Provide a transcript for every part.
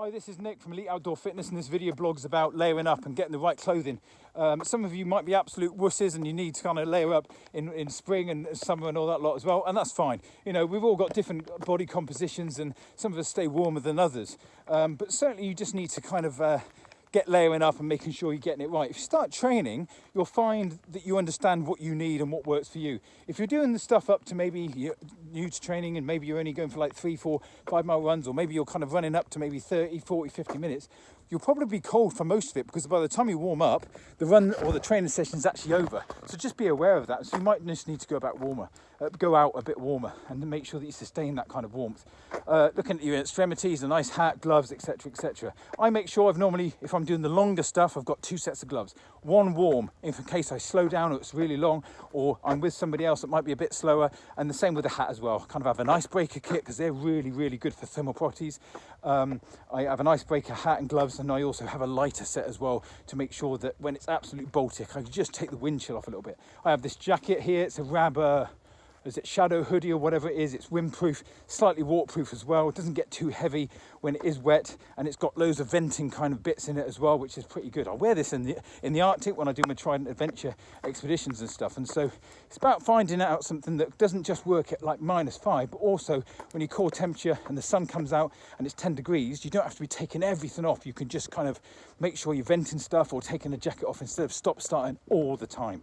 Hi, this is Nick from Elite Outdoor Fitness, and this video blog is about layering up and getting the right clothing. Some of you might be absolute wusses and you need to kind of layer up in spring and summer and all that lot as well, and that's fine. You know, we've all got different body compositions and some of us stay warmer than others. But certainly you just need to kind of get layering up and making sure you're getting it right. If you start training, you'll find that you understand what you need and what works for you. If you're doing the stuff up to maybe you're new to training and maybe you're only going for like 3, 4, 5 mile runs, or maybe you're kind of running up to maybe 30, 40, 50 minutes, you'll probably be cold for most of it, because by the time you warm up, the run or the training session is actually over. So just be aware of that. So you might just need to go out a bit warmer and make sure that you sustain that kind of warmth. Looking at your extremities, a nice hat, gloves, etc, etc. I make sure if I'm doing the longer stuff, I've got 2 sets of gloves. One warm, in case I slow down or it's really long, or I'm with somebody else that might be a bit slower, and the same with the hat as well. Kind of have an icebreaker kit, because they're really, really good for thermal properties. I have an icebreaker hat and gloves, and I also have a lighter set as well to make sure that when it's absolute Baltic, I can just take the wind chill off a little bit. I have this jacket here, it's a Rab, is it shadow hoodie or whatever it is. It's windproof, slightly waterproof as well. It doesn't get too heavy when it is wet, and it's got loads of venting kind of bits in it as well, which is pretty good. I wear this in the Arctic when I do my Trident adventure expeditions and stuff. And so it's about finding out something that doesn't just work at like -5, but also when your core temperature and the sun comes out and it's 10 degrees, you don't have to be taking everything off. You can just kind of make sure you're venting stuff or taking the jacket off instead of stop-starting all the time.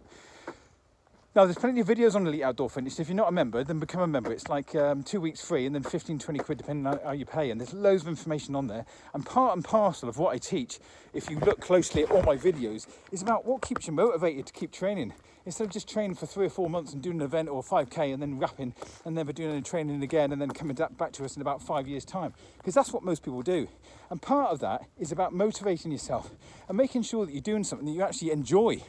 Now, there's plenty of videos on Elite Outdoor Fitness. If you're not a member, then become a member. It's like 2 weeks free and then 15, 20 quid depending on how you pay. And there's loads of information on there. And part and parcel of what I teach, if you look closely at all my videos, is about what keeps you motivated to keep training. Instead of just training for 3 or 4 months and doing an event or 5K and then wrapping and never doing any training again and then coming back to us in about 5 years' time. Because that's what most people do. And part of that is about motivating yourself and making sure that you're doing something that you actually enjoy.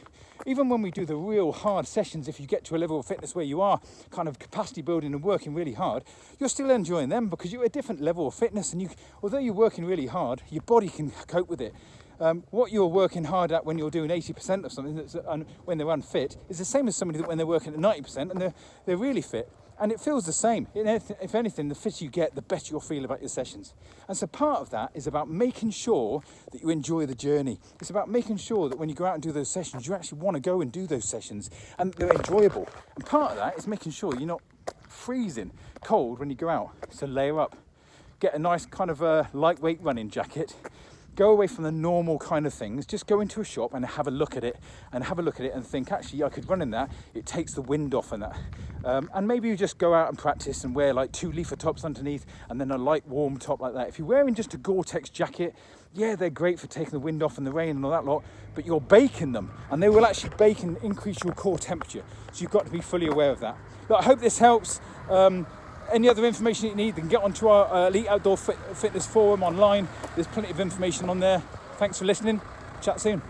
Even when we do the real hard sessions, if you get to a level of fitness where you are kind of capacity building and working really hard, you're still enjoying them because you're at a different level of fitness, and although you're working really hard, your body can cope with it. What you're working hard at when you're doing 80% of something when they're unfit is the same as somebody that when they're working at 90% and they're really fit. And it feels the same. If anything, the fitter you get, the better you'll feel about your sessions. And so part of that is about making sure that you enjoy the journey. It's about making sure that when you go out and do those sessions, you actually want to go and do those sessions and they're enjoyable. And part of that is making sure you're not freezing cold when you go out. So layer up, get a nice kind of lightweight running jacket. Go away from the normal kind of things. Just go into a shop and have a look at it and think, actually, I could run in that. It takes the wind off and that. And maybe you just go out and practice and wear like 2 leafer tops underneath and then a light warm top like that. If you're wearing just a Gore-Tex jacket, yeah, they're great for taking the wind off and the rain and all that lot, but you're baking them and they will actually bake and increase your core temperature. So you've got to be fully aware of that. Look, I hope this helps. Any other information you need, then get onto our Elite Outdoor Fitness forum online. There's plenty of information on there. Thanks for listening. Chat soon.